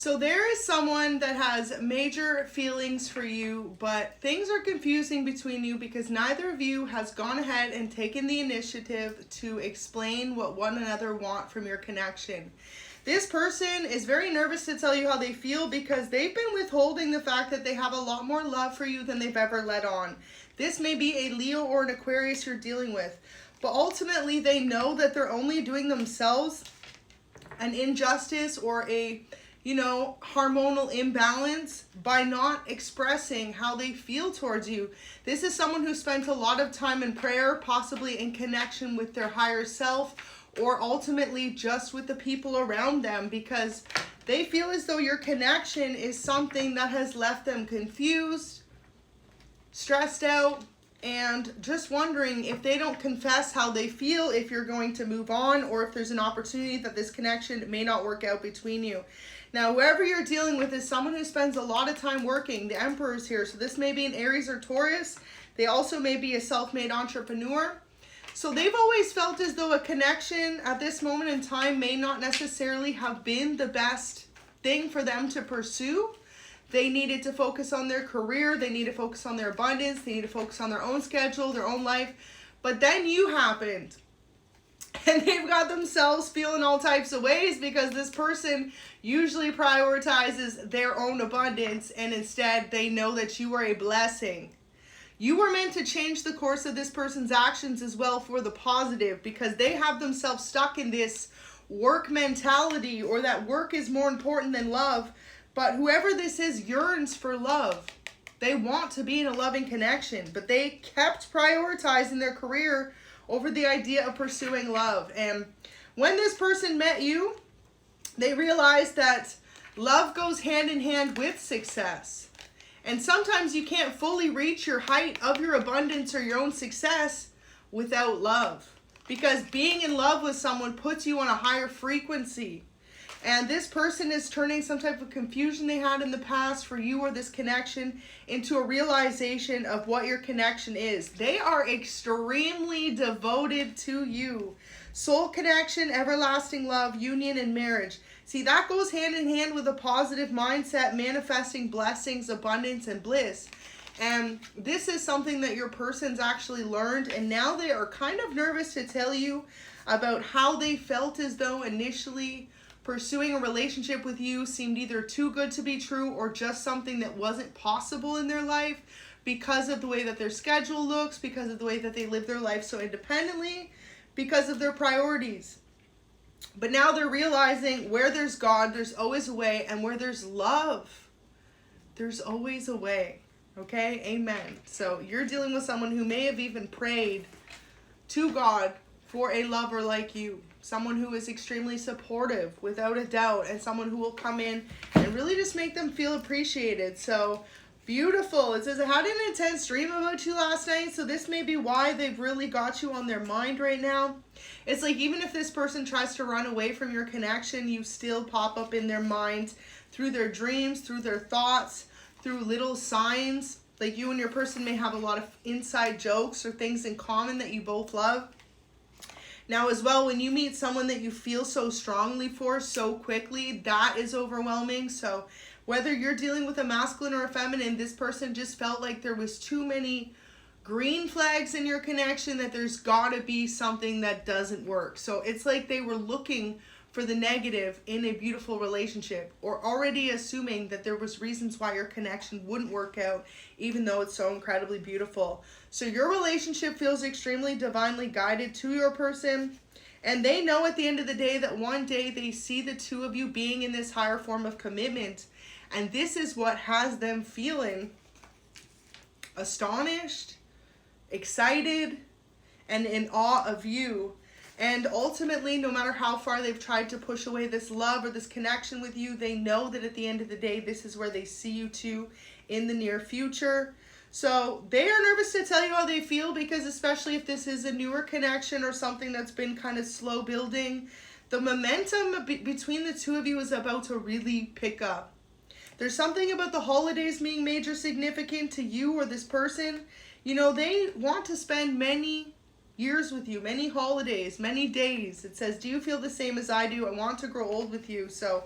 So there is someone that has major feelings for you, but things are confusing between you because neither of you has gone ahead and taken the initiative to explain what one another want from your connection. This person is very nervous to tell you how they feel because they've been withholding the fact that they have a lot more love for you than they've ever let on. This may be a Leo or an Aquarius you're dealing with, but ultimately they know that they're only doing themselves an injustice or a hormonal imbalance by not expressing how they feel towards you. This is someone who spent a lot of time in prayer, possibly in connection with their higher self, or ultimately just with the people around them, because they feel as though your connection is something that has left them confused, stressed out, and just wondering if they don't confess how they feel, if you're going to move on, or if there's an opportunity that this connection may not work out between you. Now, whoever you're dealing with is someone who spends a lot of time working. The Emperor is here. So this may be an Aries or Taurus. They also may be a self-made entrepreneur. So they've always felt as though a connection at this moment in time may not necessarily have been the best thing for them to pursue. They needed to focus on their career. They need to focus on their abundance. They need to focus on their own schedule, their own life. But then you happened. And they've got themselves feeling all types of ways because this person usually prioritizes their own abundance, and instead they know that you are a blessing. You were meant to change the course of this person's actions as well for the positive, because they have themselves stuck in this work mentality, or that work is more important than love. But whoever this is yearns for love. They want to be in a loving connection, but they kept prioritizing their career over the idea of pursuing love. And when this person met you, they realized that love goes hand in hand with success. And sometimes you can't fully reach your height of your abundance or your own success without love, because being in love with someone puts you on a higher frequency. And this person is turning some type of confusion they had in the past for you or this connection into a realization of what your connection is. They are extremely devoted to you. Soul connection, everlasting love, union, and marriage. See, that goes hand in hand with a positive mindset, manifesting blessings, abundance, and bliss. And this is something that your person's actually learned, and now they are kind of nervous to tell you about how they felt as though initially pursuing a relationship with you seemed either too good to be true or just something that wasn't possible in their life because of the way that their schedule looks, because of the way that they live their life so independently, because of their priorities. But now they're realizing where there's God, there's always a way, and where there's love, there's always a way. Okay? Amen. So you're dealing with someone who may have even prayed to God for a lover like you. Someone who is extremely supportive, without a doubt, and someone who will come in and really just make them feel appreciated. So beautiful. It says, I had an intense dream about you last night. So this may be why they've really got you on their mind right now. It's like, even if this person tries to run away from your connection, you still pop up in their mind through their dreams, through their thoughts, through little signs. Like, you and your person may have a lot of inside jokes or things in common that you both love. Now, as well, when you meet someone that you feel so strongly for so quickly, that is overwhelming. So whether you're dealing with a masculine or a feminine, this person just felt like there was too many green flags in your connection, that there's got to be something that doesn't work. So it's like they were looking for the negative in a beautiful relationship, or already assuming that there was reasons why your connection wouldn't work out, even though it's so incredibly beautiful. So your relationship feels extremely divinely guided to your person, and they know at the end of the day that one day they see the two of you being in this higher form of commitment, and this is what has them feeling astonished, excited, and in awe of you. And ultimately, no matter how far they've tried to push away this love or this connection with you, they know that at the end of the day, this is where they see you two in the near future. So they are nervous to tell you how they feel, because especially if this is a newer connection or something that's been kind of slow building, the momentum between the two of you is about to really pick up. There's something about the holidays being major significant to you or this person. You know, they want to spend many years with you, many holidays, many days. It says, do you feel the same as I do? I want to grow old with you. So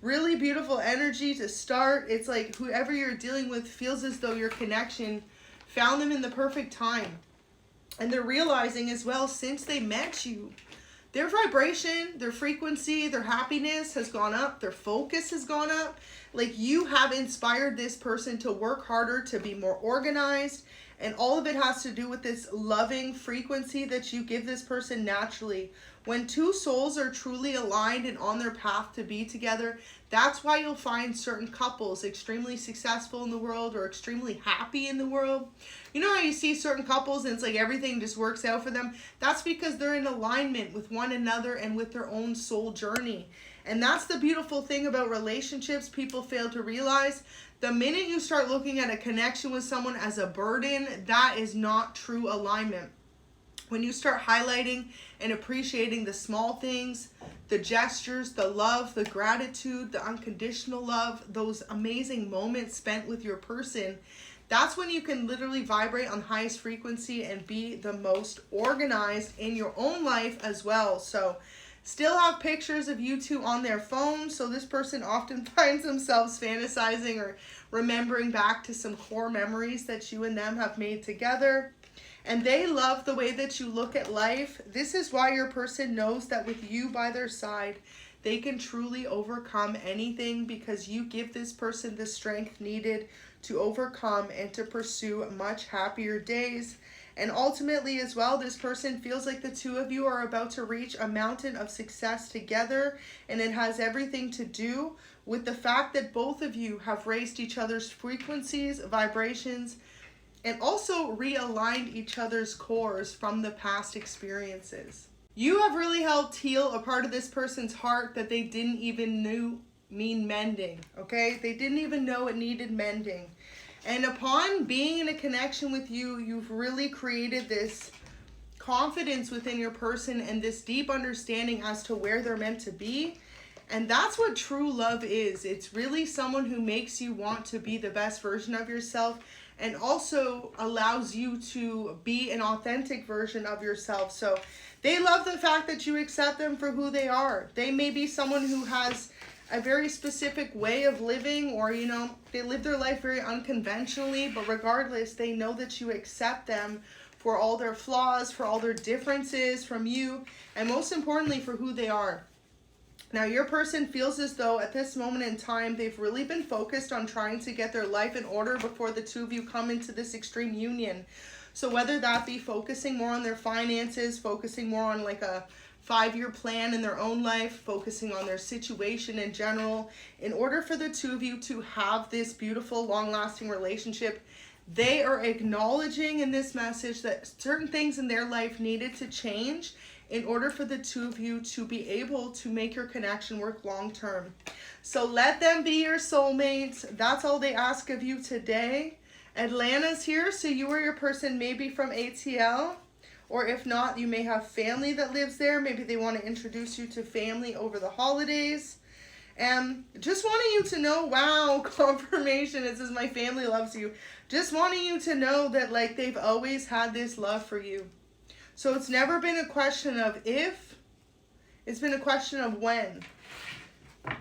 really beautiful energy to start. It's like whoever you're dealing with feels as though your connection found them in the perfect time. And they're realizing as well, since they met you, their vibration, their frequency, their happiness has gone up, their focus has gone up. Like you have inspired this person to work harder, to be more organized, and all of it has to do with this loving frequency that you give this person naturally. When two souls are truly aligned and on their path to be together, that's why you'll find certain couples extremely successful in the world or extremely happy in the world. You know how you see certain couples and it's like everything just works out for them? That's because they're in alignment with one another and with their own soul journey. And that's the beautiful thing about relationships people fail to realize. The minute you start looking at a connection with someone as a burden, that is not true alignment. When you start highlighting and appreciating the small things, the gestures, the love, the gratitude, the unconditional love, those amazing moments spent with your person, that's when you can literally vibrate on the highest frequency and be the most organized in your own life as well. So still have pictures of you two on their phone. So this person often finds themselves fantasizing or remembering back to some core memories that you and them have made together. And they love the way that you look at life. This is why your person knows that with you by their side, they can truly overcome anything, because you give this person the strength needed to overcome and to pursue much happier days. And ultimately as well, this person feels like the two of you are about to reach a mountain of success together. And it has everything to do with the fact that both of you have raised each other's frequencies, vibrations, and also realigned each other's cores from the past experiences. You have really helped heal a part of this person's heart that they didn't even know mean mending, okay? They didn't even know it needed mending. And upon being in a connection with you, you've really created this confidence within your person and this deep understanding as to where they're meant to be. And that's what true love is. It's really someone who makes you want to be the best version of yourself and also allows you to be an authentic version of yourself. So they love the fact that you accept them for who they are. They may be someone who has a very specific way of living, or, you know, they live their life very unconventionally, but regardless, they know that you accept them for all their flaws, for all their differences from you, and most importantly, for who they are. Now, your person feels as though at this moment in time, they've really been focused on trying to get their life in order before the two of you come into this extreme union. So whether that be focusing more on their finances, focusing more on like a 5-year plan in their own life, focusing on their situation in general, in order for the two of you to have this beautiful, long-lasting relationship, they are acknowledging in this message that certain things in their life needed to change in order for the two of you to be able to make your connection work long term. So let them be your soulmates. That's all they ask of you today. Atlanta's here, so you or your person may be from ATL, or if not, you may have family that lives there. Maybe they want to introduce you to family over the holidays. And just wanting you to know, wow, confirmation, it says my family loves you. Just wanting you to know that like they've always had this love for you. So it's never been a question of if, it's been a question of when.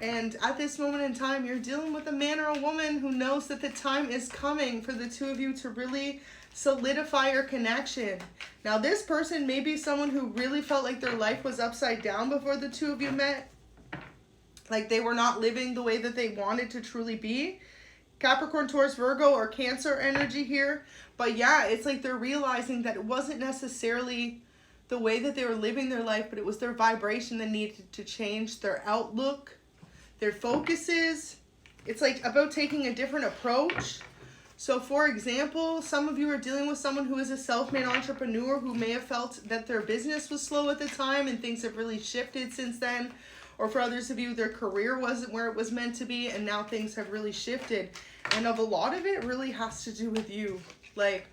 And at this moment in time, you're dealing with a man or a woman who knows that the time is coming for the two of you to really solidify your connection. Now, this person may be someone who really felt like their life was upside down before the two of you met. Like they were not living the way that they wanted to truly be. Capricorn, Taurus, Virgo, or Cancer energy here. But yeah, it's like they're realizing that it wasn't necessarily the way that they were living their life, but it was their vibration that needed to change, their outlook, their focuses. It's like about taking a different approach. So for example, some of you are dealing with someone who is a self-made entrepreneur who may have felt that their business was slow at the time and things have really shifted since then. Or for others of you, their career wasn't where it was meant to be and now things have really shifted. And of a lot of it really has to do with you. Like,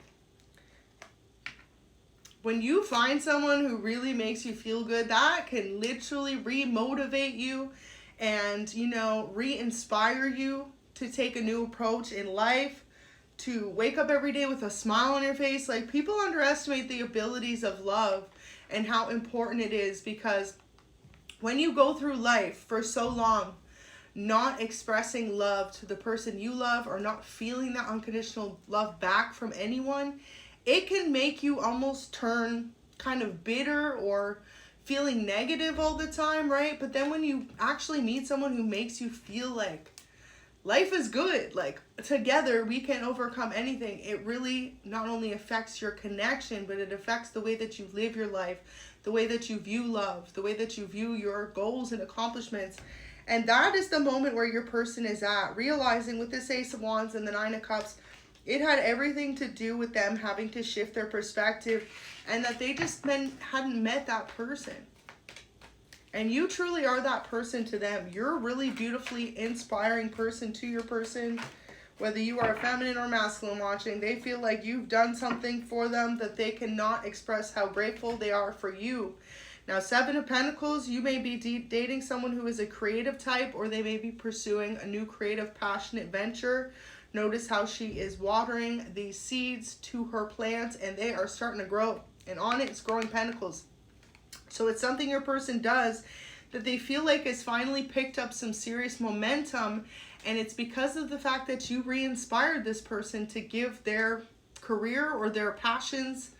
when you find someone who really makes you feel good, that can literally re-motivate you and, you know, re-inspire you to take a new approach in life, to wake up every day with a smile on your face. Like, people underestimate the abilities of love and how important it is, because when you go through life for so long, not expressing love to the person you love, or not feeling that unconditional love back from anyone, it can make you almost turn kind of bitter or feeling negative all the time, right? But then when you actually meet someone who makes you feel like life is good, like together we can overcome anything, it really not only affects your connection, but it affects the way that you live your life, the way that you view love, the way that you view your goals and accomplishments. And that is the moment where your person is at, realizing with this Ace of Wands and the Nine of Cups, it had everything to do with them having to shift their perspective, and that they just hadn't met that person. And you truly are that person to them. You're a really beautifully inspiring person to your person. Whether you are a feminine or masculine watching, they feel like you've done something for them that they cannot express how grateful they are for you. Now, Seven of Pentacles, you may be dating someone who is a creative type, or they may be pursuing a new creative, passionate venture. Notice how she is watering these seeds to her plants, and they are starting to grow. And on it, it's growing pentacles. So it's something your person does that they feel like has finally picked up some serious momentum. And it's because of the fact that you re-inspired this person to give their career or their passions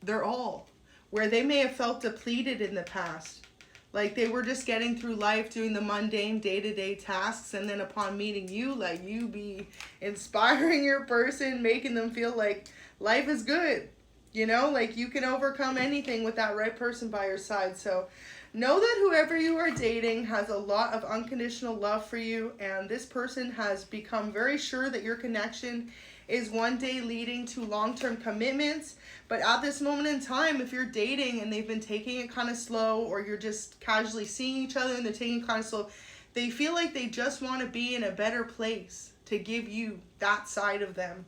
their all, where they may have felt depleted in the past. Like they were just getting through life doing the mundane day-to-day tasks, and then upon meeting you, like you be inspiring your person, making them feel like life is good. You know, like you can overcome anything with that right person by your side. So know that whoever you are dating has a lot of unconditional love for you, and this person has become very sure that your connection is one day leading to long-term commitments. But at this moment in time, if you're dating and they've been taking it kind of slow, or you're just casually seeing each other and they're taking it kind of slow, they feel like they just want to be in a better place to give you that side of them.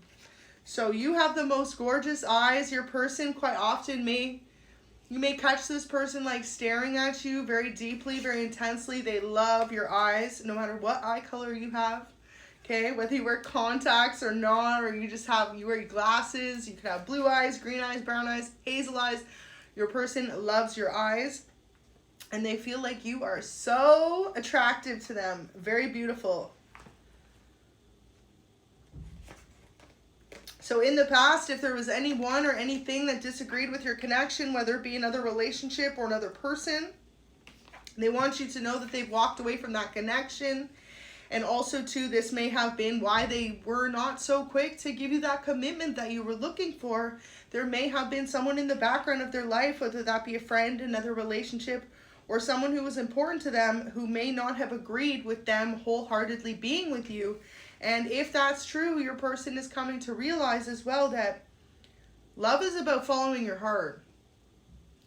So you have the most gorgeous eyes. Your person quite often you may catch this person like staring at you very deeply, very intensely. They love your eyes, no matter what eye color you have. Okay, whether you wear contacts or not, or you wear glasses, you could have blue eyes, green eyes, brown eyes, hazel eyes. Your person loves your eyes, and they feel like you are so attractive to them. Very beautiful. So in the past, if there was anyone or anything that disagreed with your connection, whether it be another relationship or another person, they want you to know that they've walked away from that connection. And also, too, this may have been why they were not so quick to give you that commitment that you were looking for. There may have been someone in the background of their life, whether that be a friend, another relationship, or someone who was important to them, who may not have agreed with them wholeheartedly being with you. And if that's true, your person is coming to realize as well that love is about following your heart.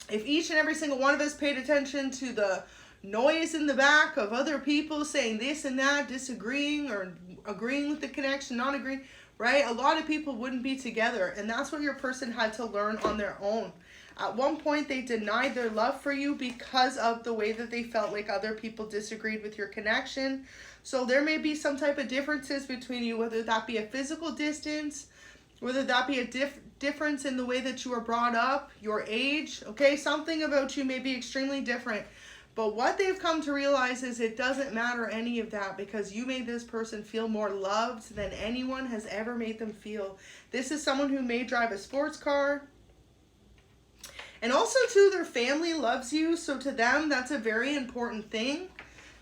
If each and every single one of us paid attention to the noise in the back of other people saying this and that, disagreeing or agreeing with the connection, not agreeing, right? A lot of people wouldn't be together, and that's what your person had to learn on their own. At one point, they denied their love for you because of the way that they felt like other people disagreed with your connection. So there may be some type of differences between you, whether that be a physical distance, whether that be a difference in the way that you were brought up, your age, okay? Something about you may be extremely different. But what they've come to realize is it doesn't matter any of that, because you made this person feel more loved than anyone has ever made them feel. This is someone who may drive a sports car. And also, too, their family loves you. So to them, that's a very important thing.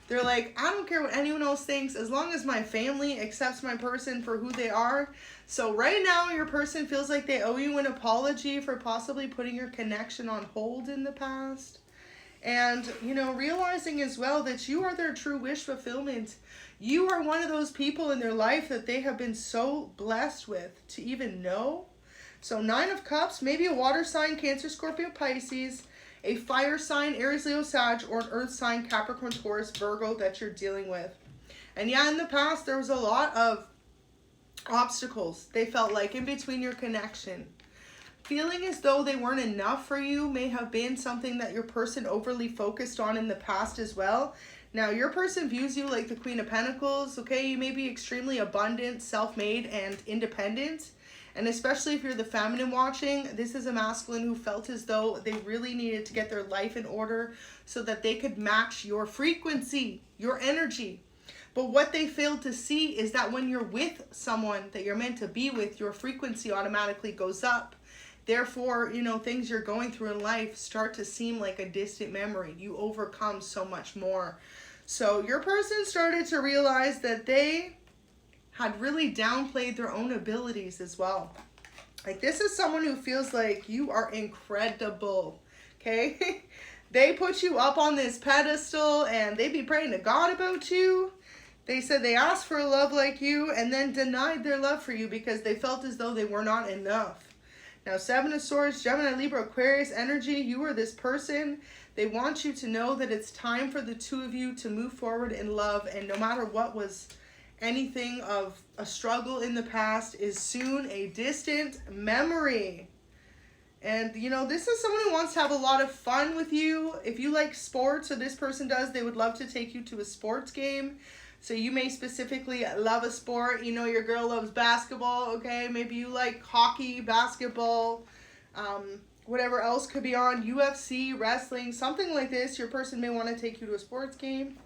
They're like, I don't care what anyone else thinks, as long as my family accepts my person for who they are. So right now, your person feels like they owe you an apology for possibly putting your connection on hold in the past. And, you know, realizing as well that you are their true wish fulfillment. You are one of those people in their life that they have been so blessed with to even know. So 9 of Cups, maybe a water sign, Cancer, Scorpio, Pisces, a fire sign, Aries, Leo, Sag, or an earth sign, Capricorn, Taurus, Virgo, that you're dealing with. And yeah, in the past, there was a lot of obstacles, they felt like, in between your connection. Feeling as though they weren't enough for you may have been something that your person overly focused on in the past as well. Now, your person views you like the Queen of Pentacles, okay? You may be extremely abundant, self-made, and independent. And especially if you're the feminine watching, this is a masculine who felt as though they really needed to get their life in order so that they could match your frequency, your energy. But what they fail to see is that when you're with someone that you're meant to be with, your frequency automatically goes up. Therefore, you know, things you're going through in life start to seem like a distant memory. You overcome so much more. So your person started to realize that they had really downplayed their own abilities as well. Like, this is someone who feels like you are incredible, okay? They put you up on this pedestal and they be praying to God about you. They said they asked for a love like you and then denied their love for you because they felt as though they were not enough. Now, Seven of Swords, Gemini, Libra, Aquarius energy, you are this person. They want you to know that it's time for the two of you to move forward in love, and no matter what was anything of a struggle in the past is soon a distant memory. And, you know, this is someone who wants to have a lot of fun with you. If you like sports, or this person does, they would love to take you to a sports game. So you may specifically love a sport. You know, your girl loves basketball, okay? Maybe you like hockey, basketball, whatever else could be on, UFC, wrestling, something like this. Your person may want to take you to a sports game.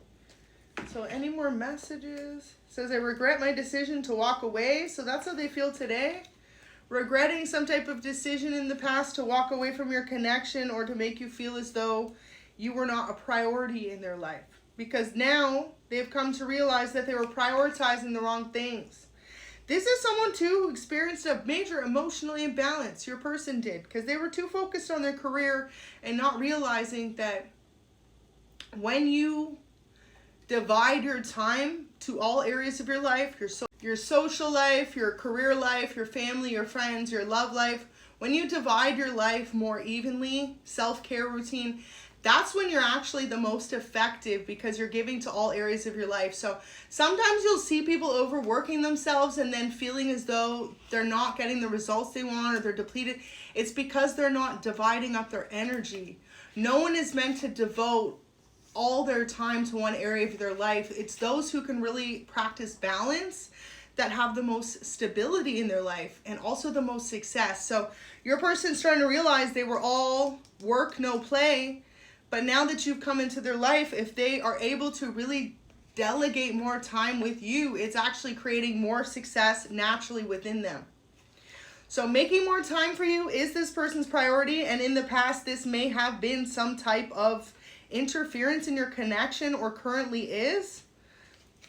So any more messages? It says, I regret my decision to walk away. So that's how they feel today. Regretting some type of decision in the past to walk away from your connection, or to make you feel as though you were not a priority in their life. Because now they've come to realize that they were prioritizing the wrong things. This is someone too who experienced a major emotional imbalance. Your person did, because they were too focused on their career and not realizing that when you divide your time to all areas of your life, your social life, your career life, your family, your friends, your love life, when you divide your life more evenly, self-care routine, that's when you're actually the most effective, because you're giving to all areas of your life. So sometimes you'll see people overworking themselves and then feeling as though they're not getting the results they want, or they're depleted. It's because they're not dividing up their energy. No one is meant to devote all their time to one area of their life. It's those who can really practice balance that have the most stability in their life and also the most success. So your person's trying to realize they were all work, no play. But now that you've come into their life, if they are able to really delegate more time with you, it's actually creating more success naturally within them. So making more time for you is this person's priority. And in the past, this may have been some type of interference in your connection, or currently is.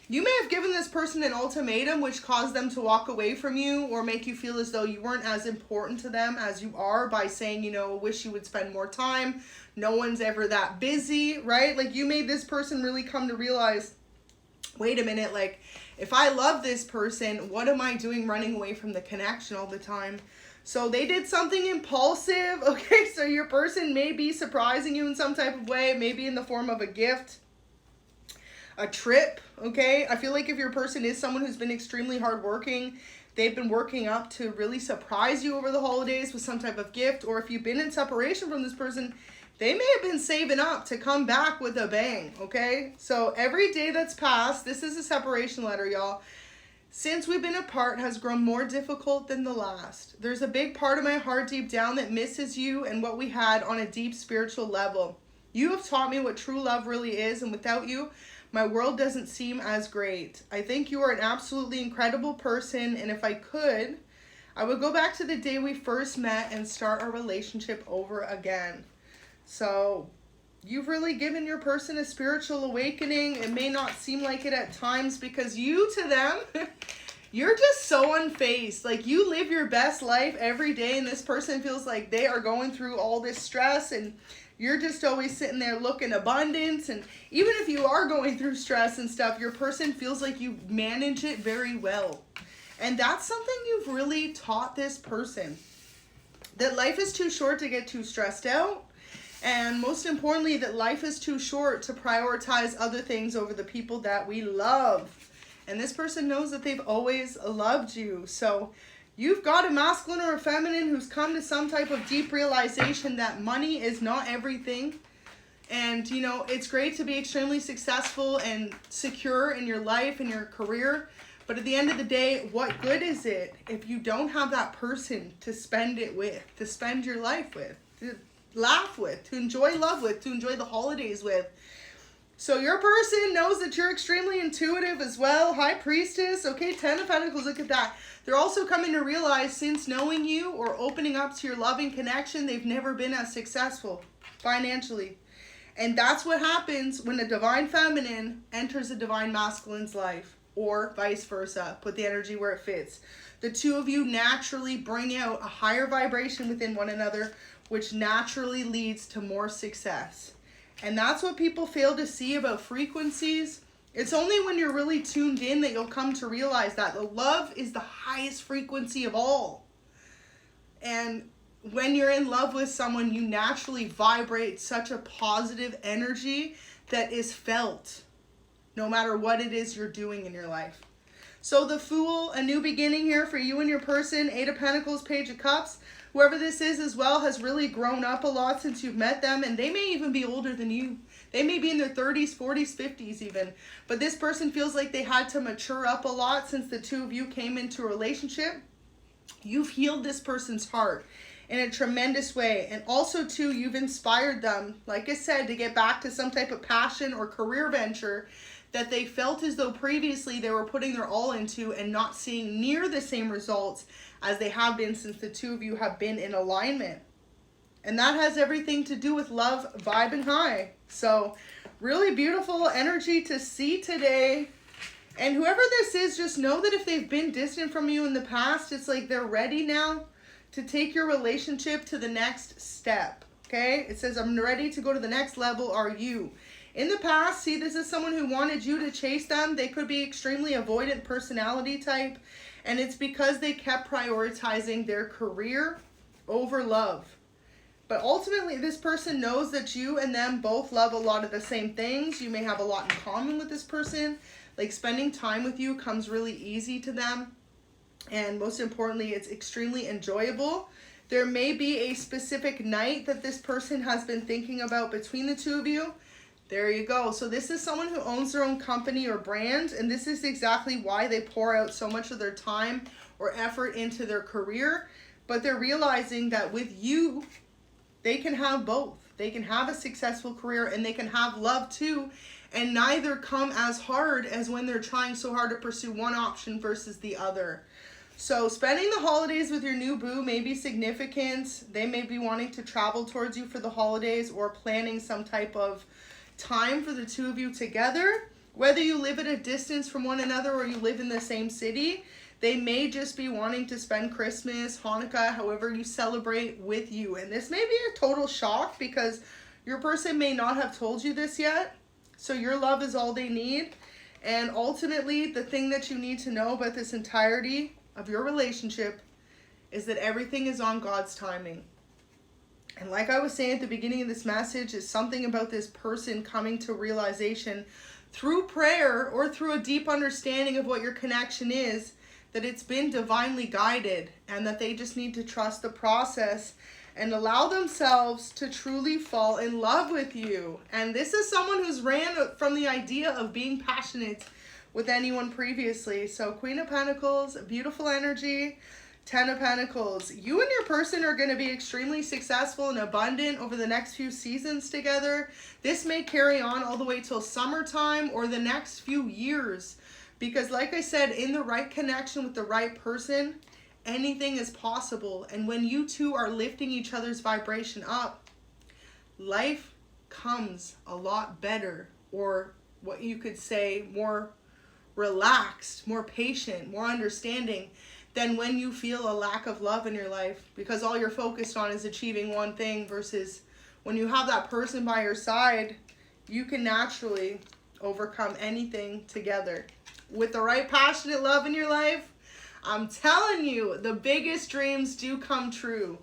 You may have given this person an ultimatum which caused them to walk away from you, or make you feel as though you weren't as important to them as you are, by saying, you know, wish you would spend more time. No one's ever that busy, right? Like, you made this person really come to realize, wait a minute, like, if I love this person, what am I doing running away from the connection all the time? So they did something impulsive, okay? So your person may be surprising you in some type of way, maybe in the form of a gift, a trip, okay? I feel like if your person is someone who's been extremely hardworking, they've been working up to really surprise you over the holidays with some type of gift. Or if you've been in separation from this person, they may have been saving up to come back with a bang, okay? So every day that's passed, this is a separation letter, y'all. Since we've been apart has grown more difficult than the last. There's a big part of my heart deep down that misses you and what we had on a deep spiritual level. You have taught me what true love really is, and without you, my world doesn't seem as great. I think you are an absolutely incredible person, and if I could, I would go back to the day we first met and start our relationship over again. So you've really given your person a spiritual awakening. It may not seem like it at times, because you to them, you're just so unfazed. Like, you live your best life every day, and this person feels like they are going through all this stress, and you're just always sitting there looking abundant. And even if you are going through stress and stuff, your person feels like you manage it very well. And that's something you've really taught this person, that life is too short to get too stressed out. And most importantly, that life is too short to prioritize other things over the people that we love. And this person knows that they've always loved you. So you've got a masculine or a feminine who's come to some type of deep realization that money is not everything. And, you know, it's great to be extremely successful and secure in your life and your career. But at the end of the day, what good is it if you don't have that person to spend it with, to spend your life with, to laugh with, to enjoy love with, to enjoy the holidays with? So your person knows that you're extremely intuitive as well. High Priestess. Okay, 10 of Pentacles. Look at that. They're also coming to realize since knowing you or opening up to your loving connection, they've never been as successful financially. And that's what happens when a divine feminine enters a divine masculine's life, or vice versa. Put the energy where it fits. The two of you naturally bring out a higher vibration within one another, which naturally leads to more success. And that's what people fail to see about frequencies. It's only when you're really tuned in that you'll come to realize that the love is the highest frequency of all. And when you're in love with someone, you naturally vibrate such a positive energy that is felt no matter what it is you're doing in your life. So the Fool, a new beginning here for you and your person. 8 of Pentacles, Page of Cups. Whoever this is as well has really grown up a lot since you've met them, and they may even be older than you. They may be in their 30s, 40s, 50s even. But this person feels like they had to mature up a lot since the two of you came into a relationship. You've healed this person's heart in a tremendous way. And also too, you've inspired them, like I said, to get back to some type of passion or career venture that they felt as though previously they were putting their all into and not seeing near the same results as they have been since the two of you have been in alignment. And that has everything to do with love, vibe, and high. So really beautiful energy to see today. And whoever this is, just know that if they've been distant from you in the past, it's like they're ready now to take your relationship to the next step. Okay? It says, I'm ready to go to the next level. Are you? In the past, see, this is someone who wanted you to chase them. They could be extremely avoidant personality type. And it's because they kept prioritizing their career over love. But ultimately, this person knows that you and them both love a lot of the same things. You may have a lot in common with this person. Like spending time with you comes really easy to them. And most importantly, it's extremely enjoyable. There may be a specific night that this person has been thinking about between the two of you. There you go. So this is someone who owns their own company or brand, and this is exactly why they pour out so much of their time or effort into their career. But they're realizing that with you, they can have both. They can have a successful career and they can have love too, and neither come as hard as when they're trying so hard to pursue one option versus the other. So spending the holidays with your new boo may be significant. They may be wanting to travel towards you for the holidays or planning some type of time for the two of you together. Whether you live at a distance from one another or you live in the same city, they may just be wanting to spend Christmas, Hanukkah, however you celebrate, with you. And this may be a total shock because your person may not have told you this yet. So your love is all they need. And ultimately, the thing that you need to know about this entirety of your relationship is that everything is on God's timing. And like I was saying at the beginning of this message, is something about this person coming to realization through prayer or through a deep understanding of what your connection is, that it's been divinely guided and that they just need to trust the process and allow themselves to truly fall in love with you. And this is someone who's ran from the idea of being passionate with anyone previously. So Queen of Pentacles, beautiful energy. 10 of Pentacles. You and your person are going to be extremely successful and abundant over the next few seasons together. This may carry on all the way till summertime or the next few years. Because like I said, in the right connection with the right person, anything is possible. And when you two are lifting each other's vibration up, life comes a lot better, or what you could say, more relaxed, more patient, more understanding than when you feel a lack of love in your life because all you're focused on is achieving one thing, versus when you have that person by your side, you can naturally overcome anything together. With the right passionate love in your life, I'm telling you, the biggest dreams do come true.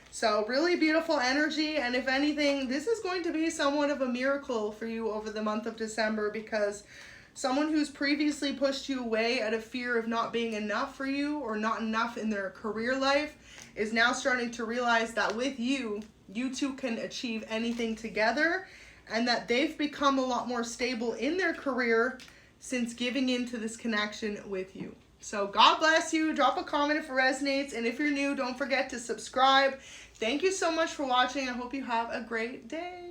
So really beautiful energy, and if anything, this is going to be somewhat of a miracle for you over the month of December, because someone who's previously pushed you away out of fear of not being enough for you or not enough in their career life is now starting to realize that with you, you two can achieve anything together, and that they've become a lot more stable in their career since giving into this connection with you. So God bless you. Drop a comment if it resonates. And if you're new, don't forget to subscribe. Thank you so much for watching. I hope you have a great day.